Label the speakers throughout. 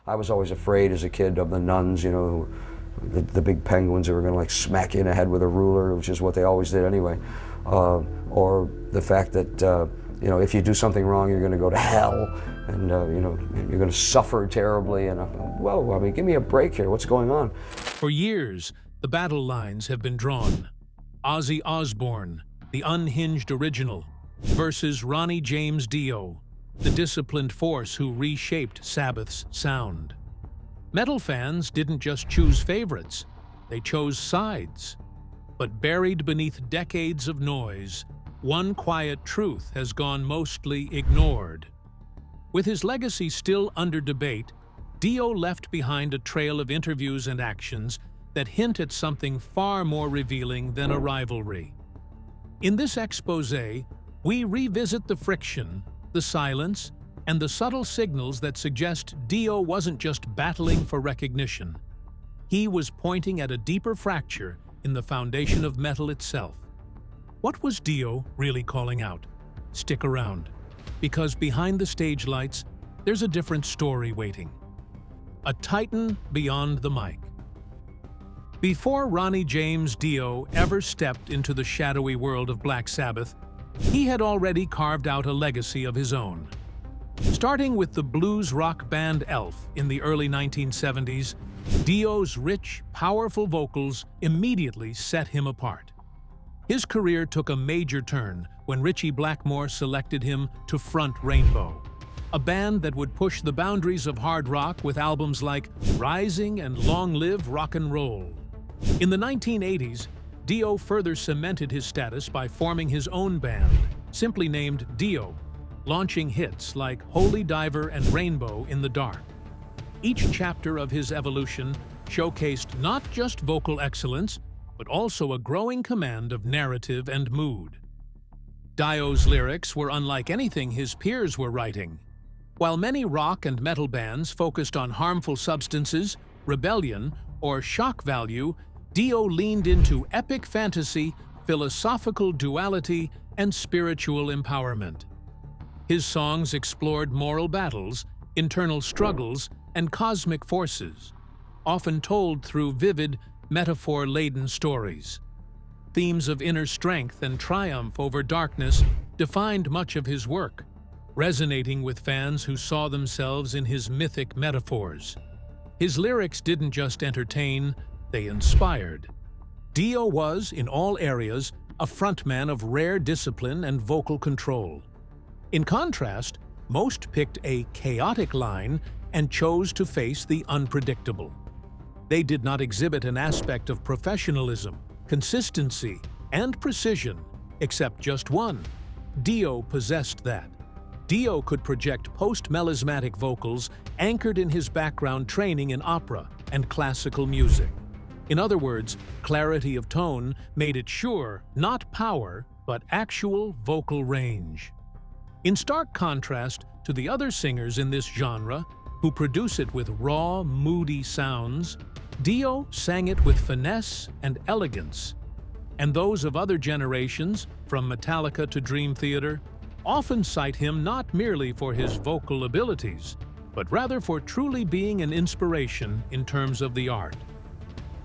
Speaker 1: I was always afraid as a kid of the nuns, you know, the big penguins who were going to like smack you in the head with a ruler, which is what they always did anyway. Or the fact that, you know, if you do something wrong, you're going to go to hell, and you know, you're going to suffer terribly. And whoa, I mean, give me a break here. What's going on?
Speaker 2: For years, the battle lines have been drawn. Ozzy Osbourne, the unhinged original, versus Ronnie James Dio, the disciplined force who reshaped Sabbath's sound. Metal fans didn't just choose favorites, they chose sides. But buried beneath decades of noise, one quiet truth has gone mostly ignored. With his legacy still under debate, Dio left behind a trail of interviews and actions that hint at something far more revealing than a rivalry. In this exposé, we revisit the friction, the silence, and the subtle signals that suggest Dio wasn't just battling for recognition. He was pointing at a deeper fracture in the foundation of metal itself. What was Dio really calling out? Stick around, because behind the stage lights, there's a different story waiting. A titan beyond the mic. Before Ronnie James Dio ever stepped into the shadowy world of Black Sabbath, he had already carved out a legacy of his own. Starting with the blues rock band Elf in the early 1970s, Dio's rich, powerful vocals immediately set him apart. His career took a major turn when Ritchie Blackmore selected him to front Rainbow, a band that would push the boundaries of hard rock with albums like Rising and Long Live Rock and Roll. In the 1980s, Dio further cemented his status by forming his own band, simply named Dio, launching hits like Holy Diver and Rainbow in the Dark. Each chapter of his evolution showcased not just vocal excellence, but also a growing command of narrative and mood. Dio's lyrics were unlike anything his peers were writing. While many rock and metal bands focused on harmful substances, rebellion, or shock value, Dio leaned into epic fantasy, philosophical duality, and spiritual empowerment. His songs explored moral battles, internal struggles, and cosmic forces, often told through vivid, metaphor-laden stories. Themes of inner strength and triumph over darkness defined much of his work, resonating with fans who saw themselves in his mythic metaphors. His lyrics didn't just entertain, they inspired. Dio was, in all areas, a frontman of rare discipline and vocal control. In contrast, most picked a chaotic line and chose to face the unpredictable. They did not exhibit an aspect of professionalism, consistency, and precision, except just one. Dio possessed that. Dio could project post-melismatic vocals anchored in his background training in opera and classical music. In other words, clarity of tone made it sure, not power, but actual vocal range. In stark contrast to the other singers in this genre, who produce it with raw, moody sounds, Dio sang it with finesse and elegance. And those of other generations, from Metallica to Dream Theater, often cite him not merely for his vocal abilities, but rather for truly being an inspiration in terms of the art.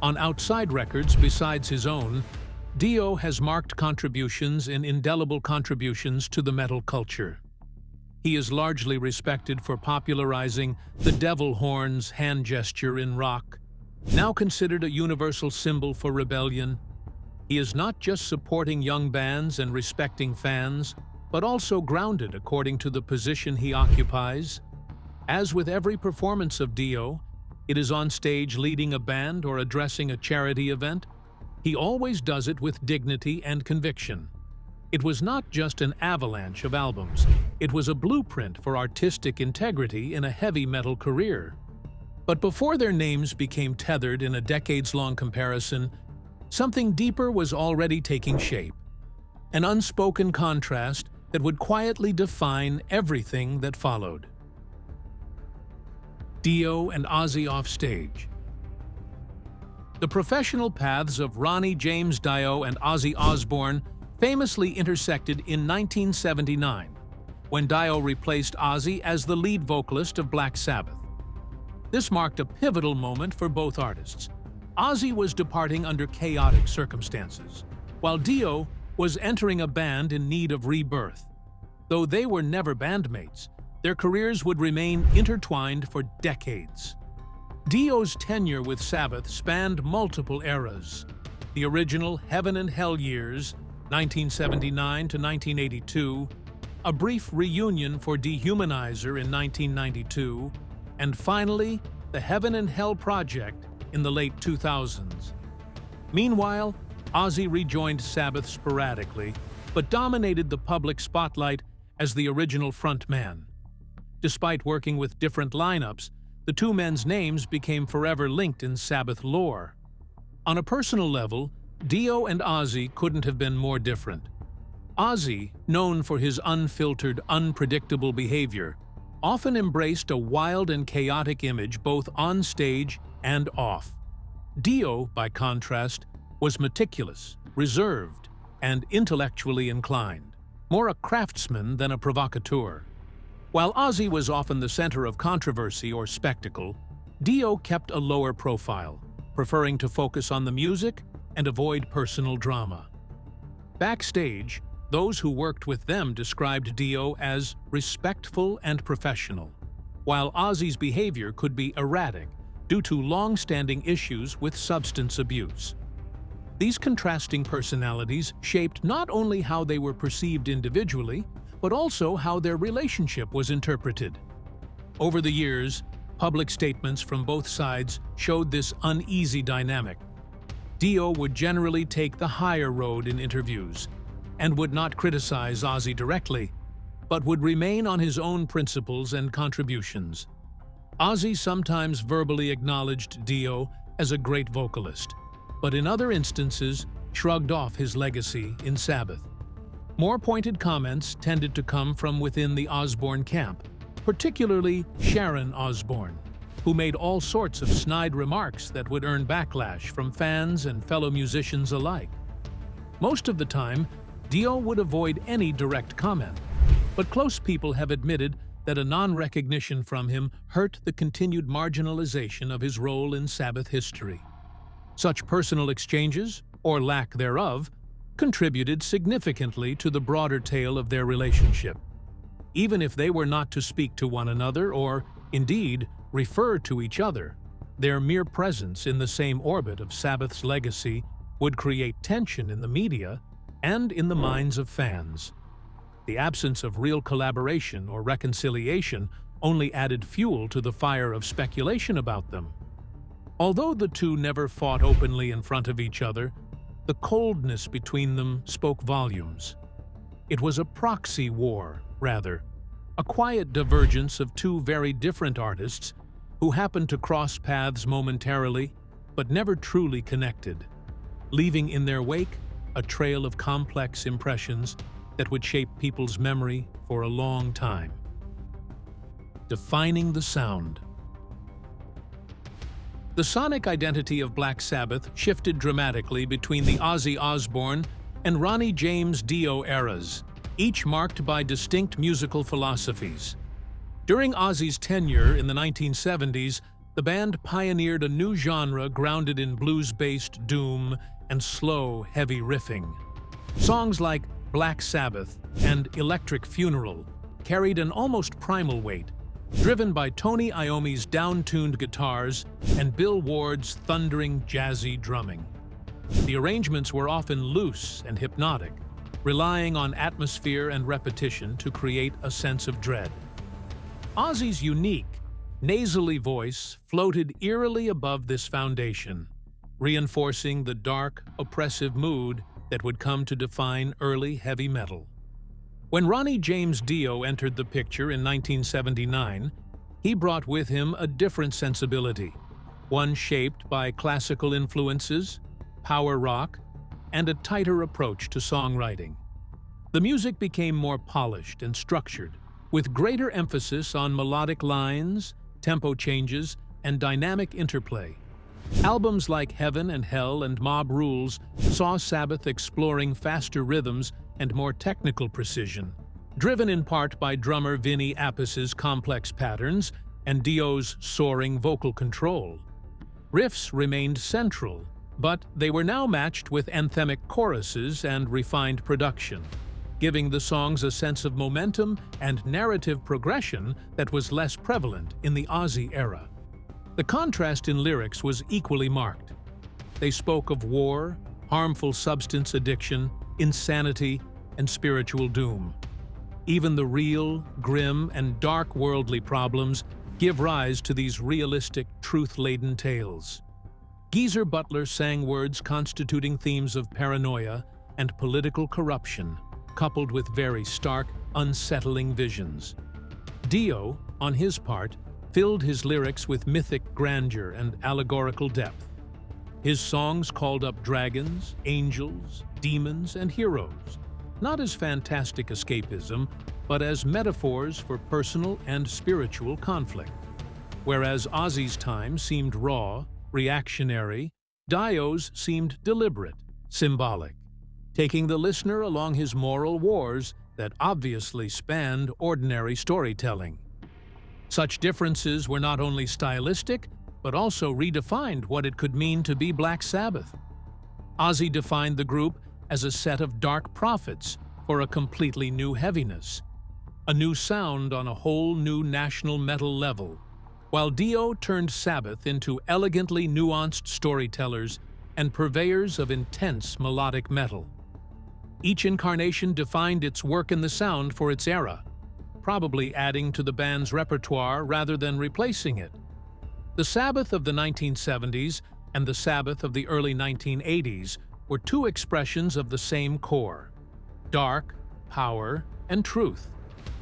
Speaker 2: On outside records besides his own, Dio has marked contributions and indelible contributions to the metal culture. He is largely respected for popularizing the devil horns hand gesture in rock, now considered a universal symbol for rebellion. He is not just supporting young bands and respecting fans, but also grounded according to the position he occupies. As with every performance of Dio, it is on stage leading a band or addressing a charity event, he always does it with dignity and conviction. It was not just an avalanche of albums, it was a blueprint for artistic integrity in a heavy metal career. But before their names became tethered in a decades-long comparison, something deeper was already taking shape. An unspoken contrast that would quietly define everything that followed. Dio and Ozzy off stage. The professional paths of Ronnie James Dio and Ozzy Osbourne famously intersected in 1979, when Dio replaced Ozzy as the lead vocalist of Black Sabbath. This marked a pivotal moment for both artists. Ozzy was departing under chaotic circumstances, while Dio was entering a band in need of rebirth. Though they were never bandmates, their careers would remain intertwined for decades. Dio's tenure with Sabbath spanned multiple eras. The original Heaven and Hell years, 1979 to 1982, a brief reunion for Dehumanizer in 1992, and finally, the Heaven and Hell Project in the late 2000s. Meanwhile, Ozzy rejoined Sabbath sporadically, but dominated the public spotlight as the original frontman. Despite working with different lineups, the two men's names became forever linked in Sabbath lore. On a personal level, Dio and Ozzy couldn't have been more different. Ozzy, known for his unfiltered, unpredictable behavior, often embraced a wild and chaotic image both on stage and off. Dio, by contrast, was meticulous, reserved, and intellectually inclined, more a craftsman than a provocateur. While Ozzy was often the center of controversy or spectacle, Dio kept a lower profile, preferring to focus on the music and avoid personal drama. Backstage, those who worked with them described Dio as respectful and professional, while Ozzy's behavior could be erratic due to long-standing issues with substance abuse. These contrasting personalities shaped not only how they were perceived individually, but also how their relationship was interpreted. Over the years, public statements from both sides showed this uneasy dynamic. Dio would generally take the higher road in interviews and would not criticize Ozzy directly, but would remain on his own principles and contributions. Ozzy sometimes verbally acknowledged Dio as a great vocalist, but in other instances shrugged off his legacy in Sabbath. More pointed comments tended to come from within the Osbourne camp, particularly Sharon Osbourne, who made all sorts of snide remarks that would earn backlash from fans and fellow musicians alike. Most of the time, Dio would avoid any direct comment, but close people have admitted that a non-recognition from him hurt the continued marginalization of his role in Sabbath history. Such personal exchanges, or lack thereof, contributed significantly to the broader tale of their relationship. Even if they were not to speak to one another or, indeed, refer to each other, their mere presence in the same orbit of Sabbath's legacy would create tension in the media and in the minds of fans. The absence of real collaboration or reconciliation only added fuel to the fire of speculation about them. Although the two never fought openly in front of each other, the coldness between them spoke volumes. It was a proxy war, rather, a quiet divergence of two very different artists who happened to cross paths momentarily but never truly connected, leaving in their wake a trail of complex impressions that would shape people's memory for a long time. Defining the sound. The sonic identity of Black Sabbath shifted dramatically between the Ozzy Osbourne and Ronnie James Dio eras, each marked by distinct musical philosophies. During Ozzy's tenure in the 1970s, the band pioneered a new genre grounded in blues-based doom and slow, heavy riffing. Songs like Black Sabbath and Electric Funeral carried an almost primal weight, driven by Tony Iommi's down-tuned guitars and Bill Ward's thundering, jazzy drumming. The arrangements were often loose and hypnotic, relying on atmosphere and repetition to create a sense of dread. Ozzy's unique, nasally voice floated eerily above this foundation, reinforcing the dark, oppressive mood that would come to define early heavy metal. When Ronnie James Dio entered the picture in 1979, he brought with him a different sensibility, one shaped by classical influences, power rock, and a tighter approach to songwriting. The music became more polished and structured, with greater emphasis on melodic lines, tempo changes, and dynamic interplay. Albums like Heaven and Hell and Mob Rules saw Sabbath exploring faster rhythms and more technical precision. Driven in part by drummer Vinny Appice's complex patterns, and Dio's soaring vocal control. Riffs remained central, but they were now matched with anthemic choruses and refined production, giving the songs a sense of momentum and narrative progression that was less prevalent in the Ozzy era. The contrast in lyrics was equally marked. They spoke of war, harmful substance addiction, insanity, and spiritual doom. Even the real, grim, and dark worldly problems give rise to these realistic, truth-laden tales. Geezer Butler sang words constituting themes of paranoia and political corruption, coupled with very stark, unsettling visions. Dio, on his part, filled his lyrics with mythic grandeur and allegorical depth. His songs called up dragons, angels, demons, and heroes, not as fantastic escapism, but as metaphors for personal and spiritual conflict. Whereas Ozzy's time seemed raw, reactionary, Dio's seemed deliberate, symbolic, taking the listener along his moral wars that obviously spanned ordinary storytelling. Such differences were not only stylistic, but also redefined what it could mean to be Black Sabbath. Ozzy defined the group as a set of dark prophets for a completely new heaviness, a new sound on a whole new national metal level, while Dio turned Sabbath into elegantly nuanced storytellers and purveyors of intense melodic metal. Each incarnation defined its work in the sound for its era, probably adding to the band's repertoire rather than replacing it. The Sabbath of the 1970s and the Sabbath of the early 1980s were two expressions of the same core: dark, power, and truth,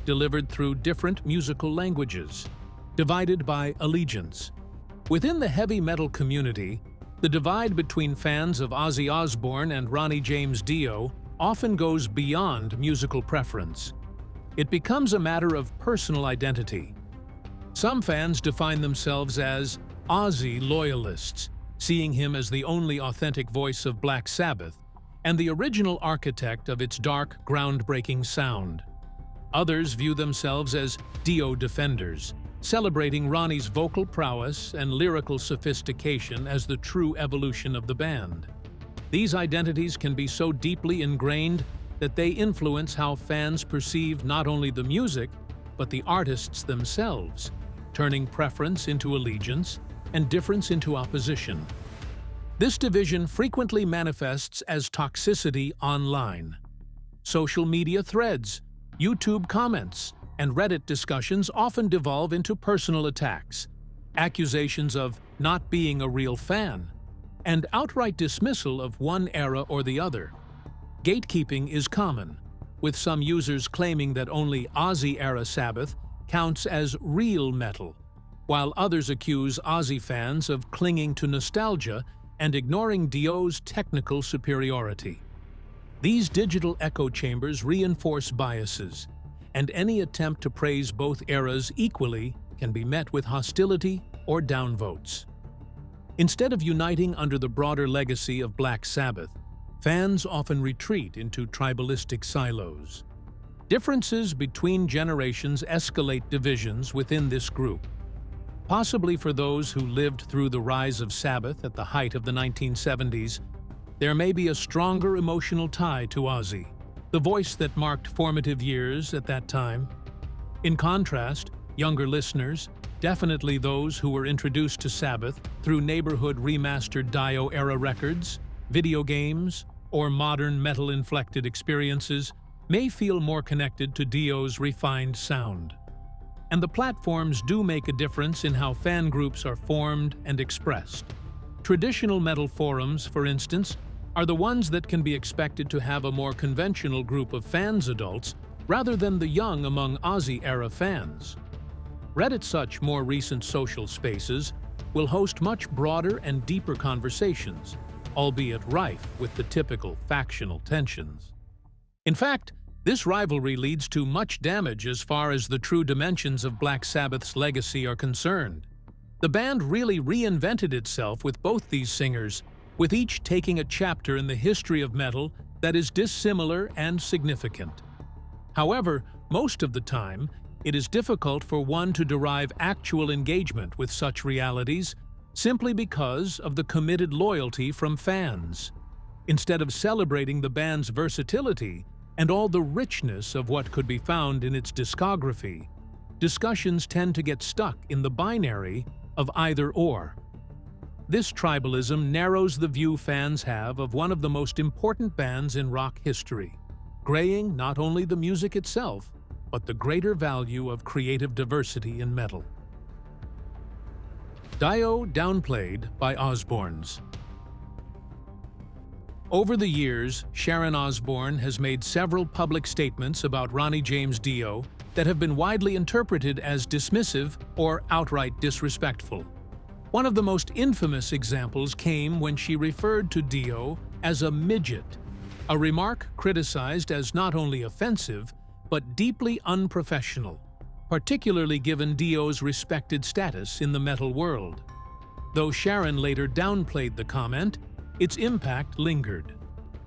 Speaker 2: delivered through different musical languages, divided by allegiance. Within the heavy metal community, the divide between fans of Ozzy Osbourne and Ronnie James Dio often goes beyond musical preference. It becomes a matter of personal identity. Some fans define themselves as Ozzy loyalists, seeing him as the only authentic voice of Black Sabbath and the original architect of its dark, groundbreaking sound. Others view themselves as Dio defenders, celebrating Ronnie's vocal prowess and lyrical sophistication as the true evolution of the band. These identities can be so deeply ingrained that they influence how fans perceive not only the music, but the artists themselves, turning preference into allegiance and difference into opposition. This division frequently manifests as toxicity online. Social media threads, YouTube comments, and Reddit discussions often devolve into personal attacks, accusations of not being a real fan, and outright dismissal of one era or the other. Gatekeeping is common, with some users claiming that only Ozzy-era Sabbath counts as real metal, while others accuse Ozzy fans of clinging to nostalgia and ignoring Dio's technical superiority. These digital echo chambers reinforce biases, and any attempt to praise both eras equally can be met with hostility or downvotes. Instead of uniting under the broader legacy of Black Sabbath, fans often retreat into tribalistic silos. Differences between generations escalate divisions within this group. Possibly for those who lived through the rise of Sabbath at the height of the 1970s, there may be a stronger emotional tie to Ozzy, the voice that marked formative years at that time. In contrast, younger listeners, definitely those who were introduced to Sabbath through neighborhood remastered Dio-era records, video games, or modern metal-inflected experiences, may feel more connected to Dio's refined sound. And the platforms do make a difference in how fan groups are formed and expressed. Traditional metal forums, for instance, are the ones that can be expected to have a more conventional group of fans adults rather than the young among Ozzy-era fans. Reddit, such more recent social spaces, will host much broader and deeper conversations, albeit rife with the typical factional tensions. In fact, this rivalry leads to much damage as far as the true dimensions of Black Sabbath's legacy are concerned. The band really reinvented itself with both these singers, with each taking a chapter in the history of metal that is dissimilar and significant. However, most of the time, it is difficult for one to derive actual engagement with such realities simply because of the committed loyalty from fans. Instead of celebrating the band's versatility and all the richness of what could be found in its discography, discussions tend to get stuck in the binary of either-or. This tribalism narrows the view fans have of one of the most important bands in rock history, graying not only the music itself, but the greater value of creative diversity in metal. Dio downplayed by Osbournes. Over the years, Sharon Osbourne has made several public statements about Ronnie James Dio that have been widely interpreted as dismissive or outright disrespectful. One of the most infamous examples came when she referred to Dio as a midget, a remark criticized as not only offensive, but deeply unprofessional, particularly given Dio's respected status in the metal world. Though Sharon later downplayed the comment, its impact lingered.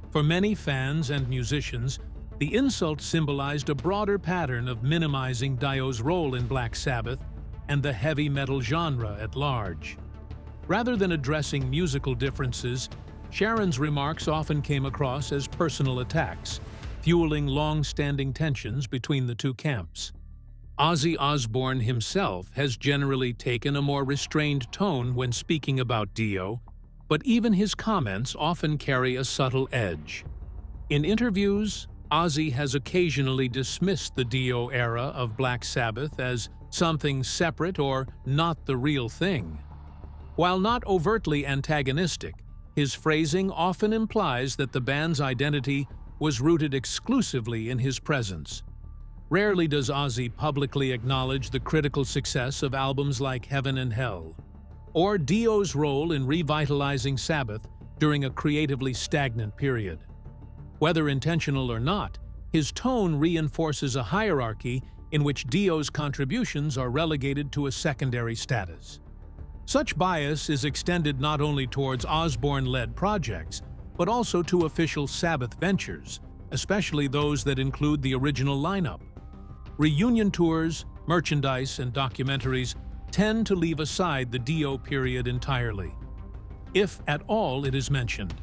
Speaker 2: For many fans and musicians, the insult symbolized a broader pattern of minimizing Dio's role in Black Sabbath and the heavy metal genre at large. Rather than addressing musical differences, Sharon's remarks often came across as personal attacks, fueling long-standing tensions between the two camps. Ozzy Osbourne himself has generally taken a more restrained tone when speaking about Dio, but even his comments often carry a subtle edge. In interviews, Ozzy has occasionally dismissed the Dio era of Black Sabbath as something separate or not the real thing. While not overtly antagonistic, his phrasing often implies that the band's identity was rooted exclusively in his presence. Rarely does Ozzy publicly acknowledge the critical success of albums like Heaven and Hell, or Dio's role in revitalizing Sabbath during a creatively stagnant period. Whether intentional or not, his tone reinforces a hierarchy in which Dio's contributions are relegated to a secondary status. Such bias is extended not only towards Osbourne-led projects, but also to official Sabbath ventures, especially those that include the original lineup. Reunion tours, merchandise, and documentaries tend to leave aside the Dio period entirely, if at all it is mentioned.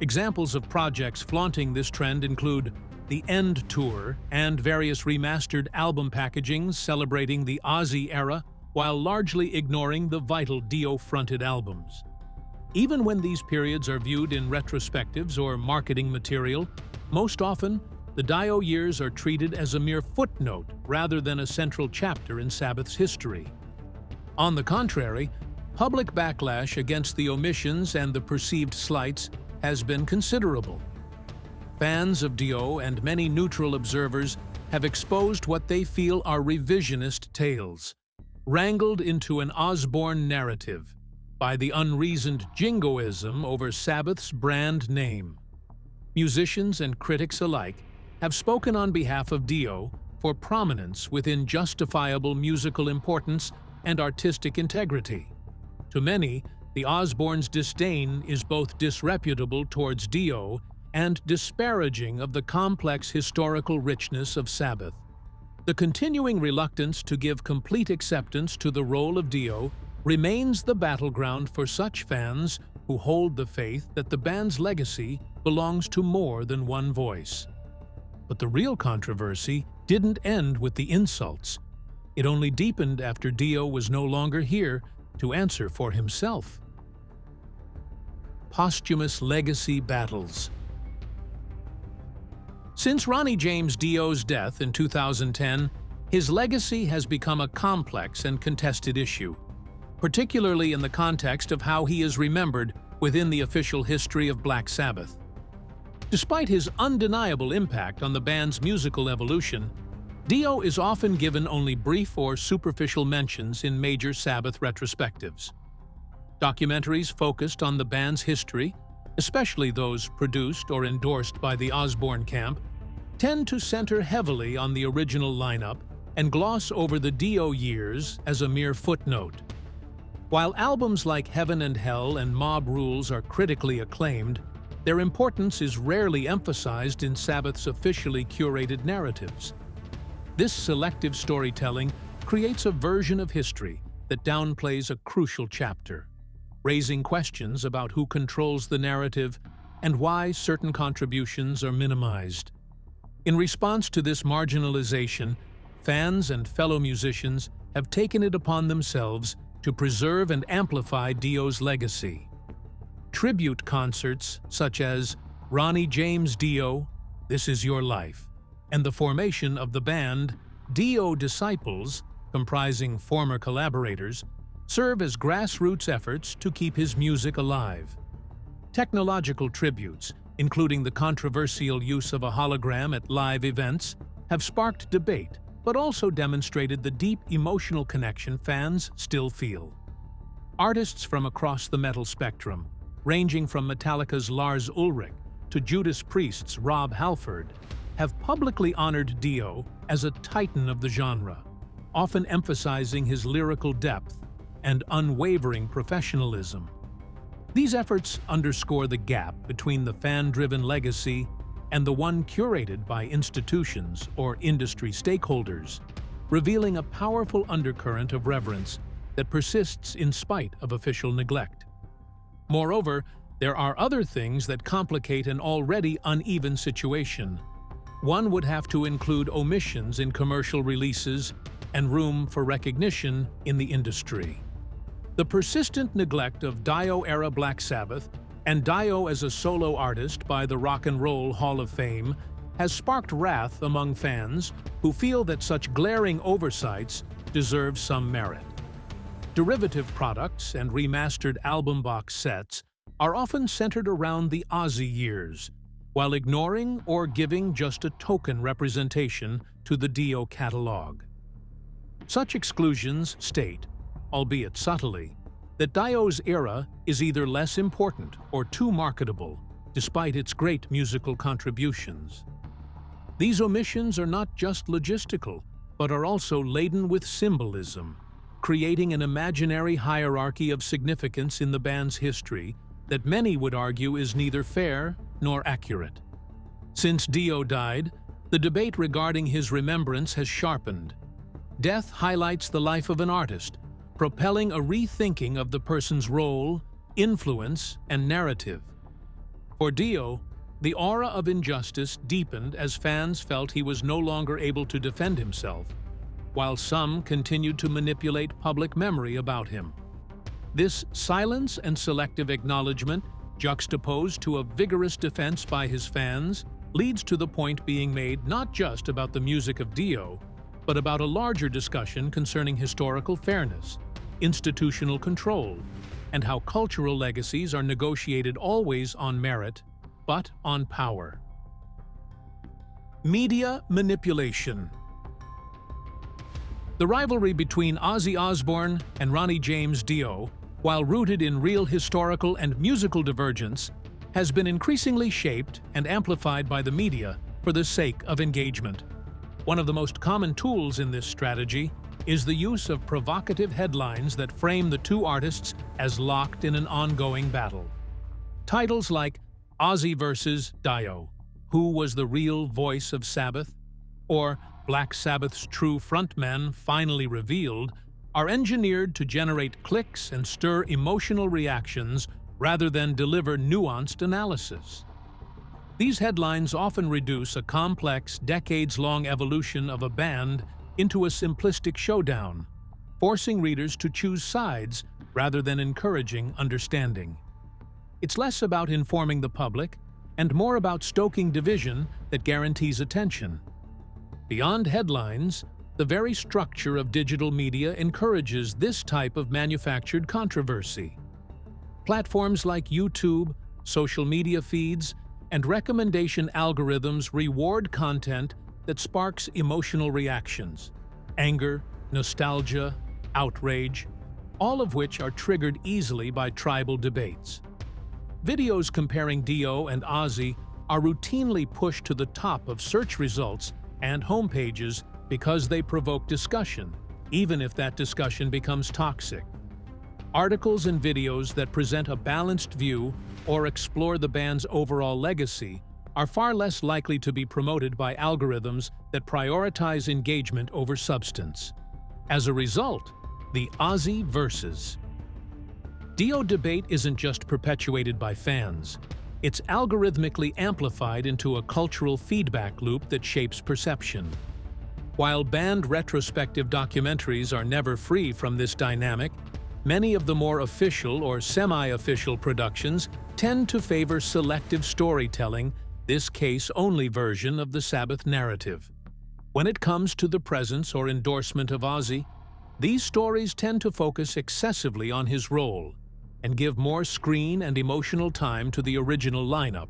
Speaker 2: Examples of projects flaunting this trend include the End Tour and various remastered album packagings celebrating the Ozzy era while largely ignoring the vital Dio-fronted albums. Even when these periods are viewed in retrospectives or marketing material, most often, the Dio years are treated as a mere footnote rather than a central chapter in Sabbath's history. On the contrary, public backlash against the omissions and the perceived slights has been considerable. Fans of Dio and many neutral observers have exposed what they feel are revisionist tales, wrangled into an Osbourne narrative by the unreasoned jingoism over Sabbath's brand name. Musicians and critics alike have spoken on behalf of Dio for prominence within justifiable musical importance and artistic integrity. To many, the Osbournes' disdain is both disreputable towards Dio and disparaging of the complex historical richness of Sabbath. The continuing reluctance to give complete acceptance to the role of Dio remains the battleground for such fans who hold the faith that the band's legacy belongs to more than one voice. But the real controversy didn't end with the insults. It only deepened after Dio was no longer here to answer for himself. Posthumous legacy battles. Since Ronnie James Dio's death in 2010, his legacy has become a complex and contested issue, particularly in the context of how he is remembered within the official history of Black Sabbath. Despite his undeniable impact on the band's musical evolution, Dio is often given only brief or superficial mentions in major Sabbath retrospectives. Documentaries focused on the band's history, especially those produced or endorsed by the Osbourne camp, tend to center heavily on the original lineup and gloss over the Dio years as a mere footnote. While albums like Heaven and Hell and Mob Rules are critically acclaimed, their importance is rarely emphasized in Sabbath's officially curated narratives. This selective storytelling creates a version of history that downplays a crucial chapter, raising questions about who controls the narrative and why certain contributions are minimized. In response to this marginalization, fans and fellow musicians have taken it upon themselves to preserve and amplify Dio's legacy. Tribute concerts such as Ronnie James Dio, This Is Your Life, and the formation of the band Dio Disciples, comprising former collaborators, serve as grassroots efforts to keep his music alive. Technological tributes, including the controversial use of a hologram at live events, have sparked debate, but also demonstrated the deep emotional connection fans still feel. Artists from across the metal spectrum, ranging from Metallica's Lars Ulrich to Judas Priest's Rob Halford, have publicly honored Dio as a titan of the genre, often emphasizing his lyrical depth and unwavering professionalism. These efforts underscore the gap between the fan-driven legacy and the one curated by institutions or industry stakeholders, revealing a powerful undercurrent of reverence that persists in spite of official neglect. Moreover, there are other things that complicate an already uneven situation. One would have to include omissions in commercial releases and room for recognition in the industry. The persistent neglect of Dio-era Black Sabbath and Dio as a solo artist by the Rock and Roll Hall of Fame has sparked wrath among fans who feel that such glaring oversights deserve some merit. Derivative products and remastered album box sets are often centered around the Ozzy years, while ignoring or giving just a token representation to the Dio catalog. Such exclusions state, albeit subtly, that Dio's era is either less important or too marketable, despite its great musical contributions. These omissions are not just logistical, but are also laden with symbolism, creating an imaginary hierarchy of significance in the band's history that many would argue is neither fair nor accurate. Since Dio died, the debate regarding his remembrance has sharpened. Death highlights the life of an artist, propelling a rethinking of the person's role, influence, and narrative. For Dio, the aura of injustice deepened as fans felt he was no longer able to defend himself, while some continued to manipulate public memory about him. This silence and selective acknowledgement, juxtaposed to a vigorous defense by his fans, leads to the point being made not just about the music of Dio, but about a larger discussion concerning historical fairness, institutional control, and how cultural legacies are negotiated always on merit, but on power. Media manipulation. The rivalry between Ozzy Osbourne and Ronnie James Dio, while rooted in real historical and musical divergence, has been increasingly shaped and amplified by the media for the sake of engagement. One of the most common tools in this strategy is the use of provocative headlines that frame the two artists as locked in an ongoing battle. Titles like Ozzy versus Dio, Who Was the Real Voice of Sabbath? Or Black Sabbath's True Frontman Finally Revealed are engineered to generate clicks and stir emotional reactions rather than deliver nuanced analysis. These headlines often reduce a complex, decades-long evolution of a band into a simplistic showdown, forcing readers to choose sides rather than encouraging understanding. It's less about informing the public and more about stoking division that guarantees attention. Beyond headlines, the very structure of digital media encourages this type of manufactured controversy. Platforms like YouTube, social media feeds, and recommendation algorithms reward content that sparks emotional reactions, anger, nostalgia, outrage, all of which are triggered easily by tribal debates. Videos comparing Dio and Ozzy are routinely pushed to the top of search results and homepages because they provoke discussion, even if that discussion becomes toxic. Articles and videos that present a balanced view or explore the band's overall legacy are far less likely to be promoted by algorithms that prioritize engagement over substance. As a result, the Ozzy versus Dio debate isn't just perpetuated by fans. It's algorithmically amplified into a cultural feedback loop that shapes perception. While band retrospective documentaries are never free from this dynamic, many of the more official or semi-official productions tend to favor selective storytelling, this case-only version of the Sabbath narrative. When it comes to the presence or endorsement of Ozzy, these stories tend to focus excessively on his role and give more screen and emotional time to the original lineup,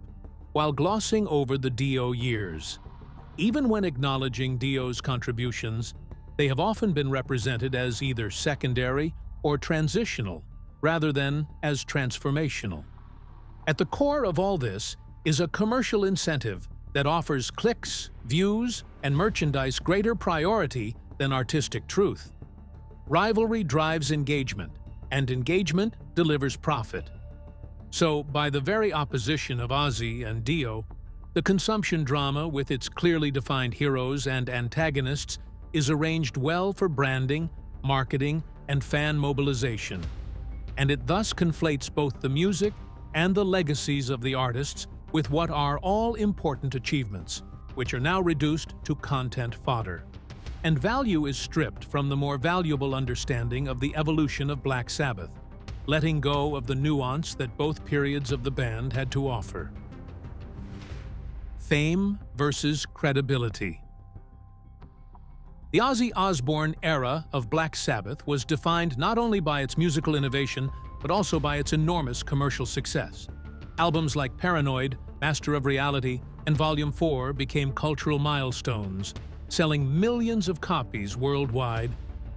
Speaker 2: while glossing over the Dio years. Even when acknowledging Dio's contributions, they have often been represented as either secondary or transitional, rather than as transformational. At the core of all this is a commercial incentive that offers clicks, views, and merchandise greater priority than artistic truth. Rivalry drives engagement, and engagement delivers profit. So, by the very opposition of Ozzy and Dio, the consumption drama with its clearly defined heroes and antagonists is arranged well for branding, marketing, and fan mobilization, and it thus conflates both the music and the legacies of the artists with what are all important achievements, which are now reduced to content fodder. And value is stripped from the more valuable understanding of the evolution of Black Sabbath, letting go of the nuance that both periods of the band had to offer. Fame versus credibility. The Ozzy Osbourne era of Black Sabbath was defined not only by its musical innovation, but also by its enormous commercial success. Albums like Paranoid, Master of Reality, and Volume 4 became cultural milestones, selling millions of copies worldwide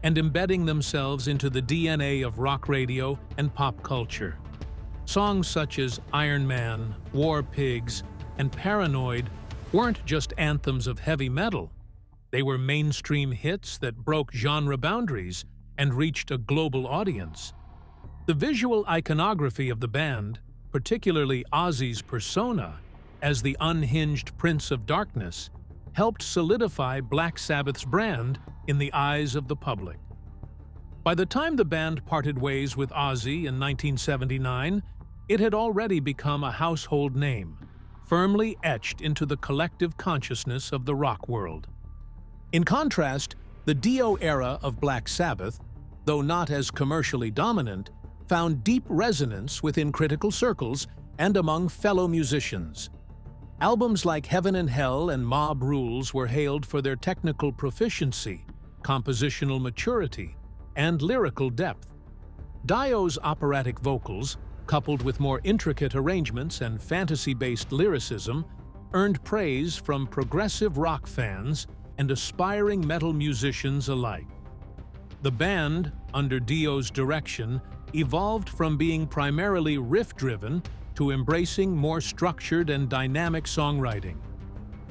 Speaker 2: and embedding themselves into the DNA of rock radio and pop culture. Songs such as Iron Man, War Pigs, and Paranoid weren't just anthems of heavy metal. They were mainstream hits that broke genre boundaries and reached a global audience. The visual iconography of the band, particularly Ozzy's persona as the unhinged Prince of Darkness, helped solidify Black Sabbath's brand in the eyes of the public. By the time the band parted ways with Ozzy in 1979, it had already become a household name, firmly etched into the collective consciousness of the rock world. In contrast, the Dio era of Black Sabbath, though not as commercially dominant, found deep resonance within critical circles and among fellow musicians. Albums like Heaven and Hell and Mob Rules were hailed for their technical proficiency, compositional maturity, and lyrical depth. Dio's operatic vocals, coupled with more intricate arrangements and fantasy-based lyricism, earned praise from progressive rock fans and aspiring metal musicians alike. The band, under Dio's direction, evolved from being primarily riff-driven to embracing more structured and dynamic songwriting.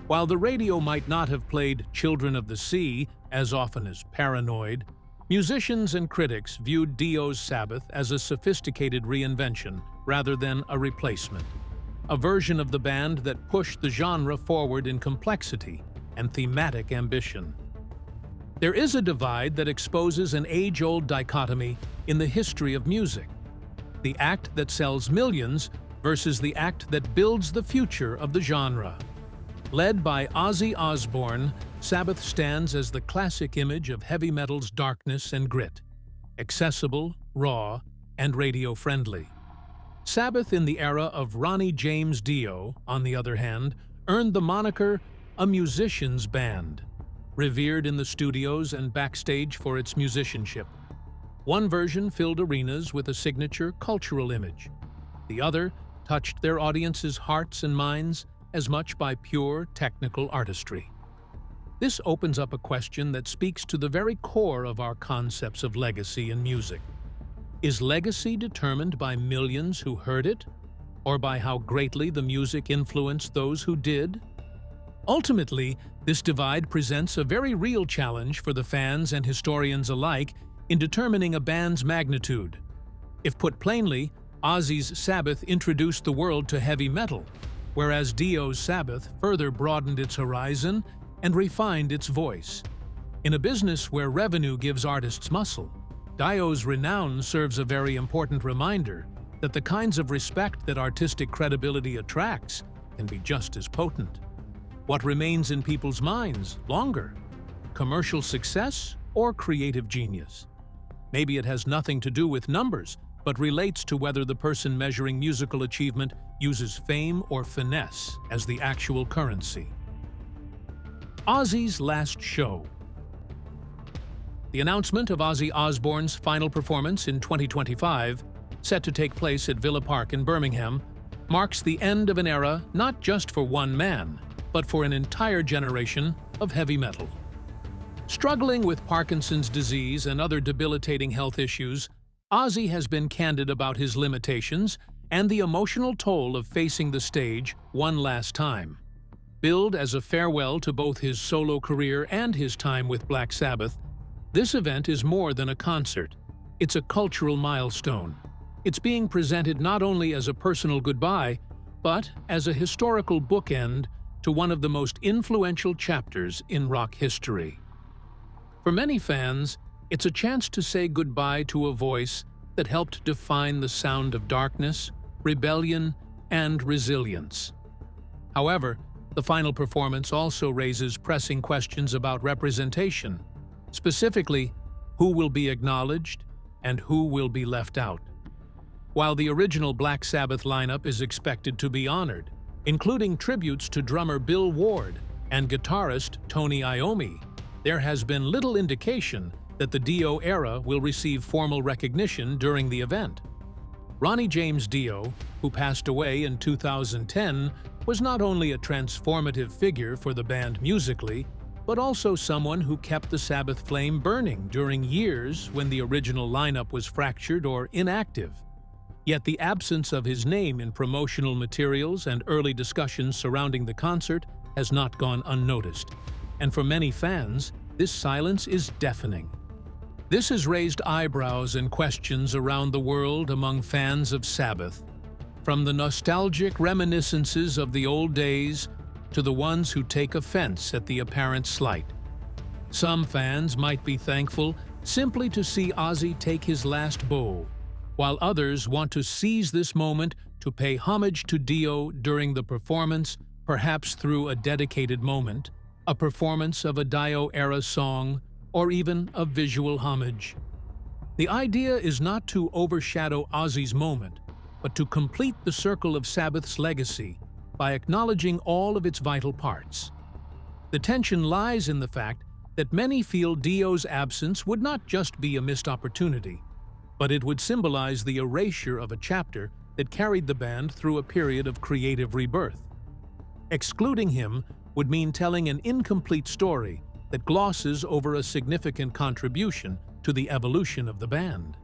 Speaker 2: While the radio might not have played Children of the Sea as often as Paranoid, musicians and critics viewed Dio's Sabbath as a sophisticated reinvention rather than a replacement, a version of the band that pushed the genre forward in complexity and thematic ambition. There is a divide that exposes an age-old dichotomy in the history of music: the act that sells millions versus the act that builds the future of the genre. Led by Ozzy Osbourne, Sabbath stands as the classic image of heavy metal's darkness and grit, accessible, raw, and radio-friendly. Sabbath in the era of Ronnie James Dio, on the other hand, earned the moniker a musician's band, revered in the studios and backstage for its musicianship. One version filled arenas with a signature cultural image. The other touched their audiences' hearts and minds as much by pure technical artistry. This opens up a question that speaks to the very core of our concepts of legacy in music. Is legacy determined by millions who heard it, or by how greatly the music influenced those who did? Ultimately, this divide presents a very real challenge for the fans and historians alike in determining a band's magnitude. If put plainly, Ozzy's Sabbath introduced the world to heavy metal, whereas Dio's Sabbath further broadened its horizon and refined its voice. In a business where revenue gives artists muscle, Dio's renown serves a very important reminder that the kinds of respect that artistic credibility attracts can be just as potent. What remains in people's minds longer? Commercial success or creative genius? Maybe it has nothing to do with numbers, but relates to whether the person measuring musical achievement uses fame or finesse as the actual currency. Ozzy's last show. The announcement of Ozzy Osbourne's final performance in 2025, set to take place at Villa Park in Birmingham, marks the end of an era not just for one man, but for an entire generation of heavy metal. Struggling with Parkinson's disease and other debilitating health issues, Ozzy has been candid about his limitations and the emotional toll of facing the stage one last time. Billed as a farewell to both his solo career and his time with Black Sabbath, this event is more than a concert. It's a cultural milestone. It's being presented not only as a personal goodbye, but as a historical bookend to one of the most influential chapters in rock history. For many fans, it's a chance to say goodbye to a voice that helped define the sound of darkness, rebellion, and resilience. However, the final performance also raises pressing questions about representation. Specifically, who will be acknowledged and who will be left out. While the original Black Sabbath lineup is expected to be honored, including tributes to drummer Bill Ward and guitarist Tony Iommi, there has been little indication that the Dio era will receive formal recognition during the event. Ronnie James Dio, who passed away in 2010, was not only a transformative figure for the band musically, but also someone who kept the Sabbath flame burning during years when the original lineup was fractured or inactive. Yet the absence of his name in promotional materials and early discussions surrounding the concert has not gone unnoticed. And for many fans, this silence is deafening. This has raised eyebrows and questions around the world among fans of Sabbath, from the nostalgic reminiscences of the old days to the ones who take offense at the apparent slight. Some fans might be thankful simply to see Ozzy take his last bow, while others want to seize this moment to pay homage to Dio during the performance, perhaps through a dedicated moment, a performance of a Dio-era song, or even a visual homage. The idea is not to overshadow Ozzy's moment, but to complete the circle of Sabbath's legacy by acknowledging all of its vital parts. The tension lies in the fact that many feel Dio's absence would not just be a missed opportunity, but it would symbolize the erasure of a chapter that carried the band through a period of creative rebirth. Excluding him would mean telling an incomplete story that glosses over a significant contribution to the evolution of the band.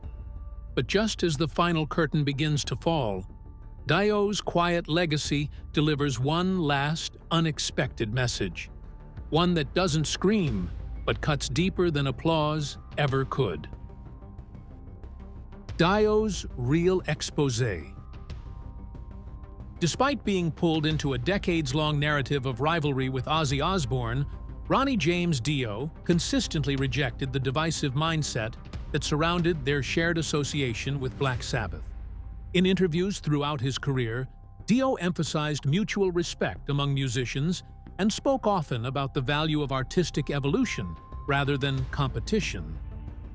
Speaker 2: But just as the final curtain begins to fall, Dio's quiet legacy delivers one last, unexpected message. One that doesn't scream, but cuts deeper than applause ever could. Dio's real exposé. Despite being pulled into a decades-long narrative of rivalry with Ozzy Osbourne, Ronnie James Dio consistently rejected the divisive mindset that surrounded their shared association with Black Sabbath. In interviews throughout his career, Dio emphasized mutual respect among musicians and spoke often about the value of artistic evolution rather than competition.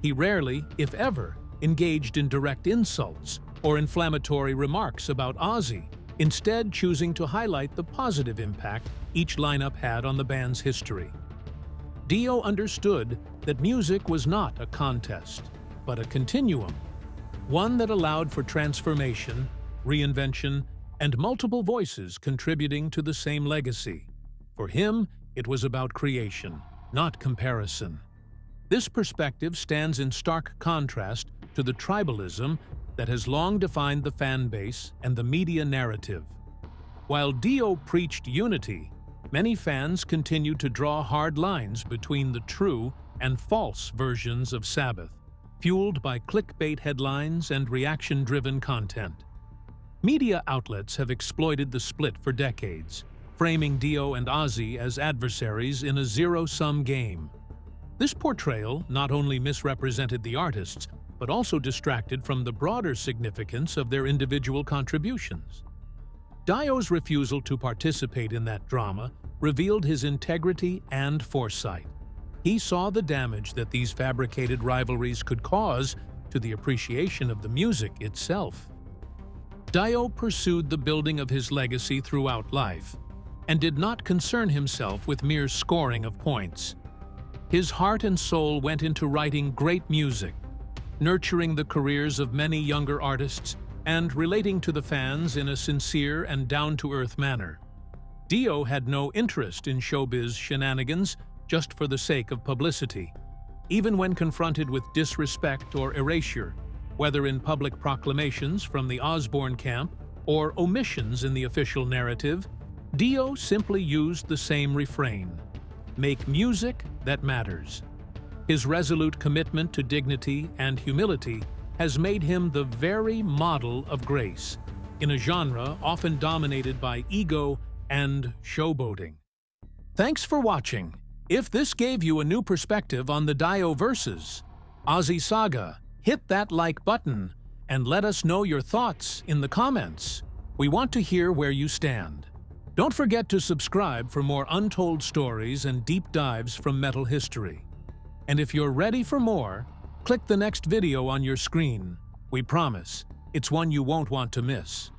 Speaker 2: He rarely, if ever, engaged in direct insults or inflammatory remarks about Ozzy, instead choosing to highlight the positive impact each lineup had on the band's history. Dio understood that music was not a contest, but a continuum, one that allowed for transformation, reinvention, and multiple voices contributing to the same legacy. For him, it was about creation, not comparison. This perspective stands in stark contrast to the tribalism that has long defined the fan base and the media narrative. While Dio preached unity, many fans continued to draw hard lines between the true and false versions of Sabbath, fueled by clickbait headlines and reaction-driven content. Media outlets have exploited the split for decades, framing Dio and Ozzy as adversaries in a zero-sum game. This portrayal not only misrepresented the artists, but also distracted from the broader significance of their individual contributions. Dio's refusal to participate in that drama revealed his integrity and foresight. He saw the damage that these fabricated rivalries could cause to the appreciation of the music itself. Dio pursued the building of his legacy throughout life, and did not concern himself with mere scoring of points. His heart and soul went into writing great music, nurturing the careers of many younger artists, and relating to the fans in a sincere and down-to-earth manner. Dio had no interest in showbiz shenanigans just for the sake of publicity. Even when confronted with disrespect or erasure, whether in public proclamations from the Osbourne camp or omissions in the official narrative, Dio simply used the same refrain: make music that matters. His resolute commitment to dignity and humility has made him the very model of grace, in a genre often dominated by ego and showboating. Thanks for watching. If this gave you a new perspective on the Dio versus Ozzy saga, hit that like button and let us know your thoughts in the comments. We want to hear where you stand. Don't forget to subscribe for more untold stories and deep dives from metal history. And if you're ready for more, click the next video on your screen. We promise, it's one you won't want to miss.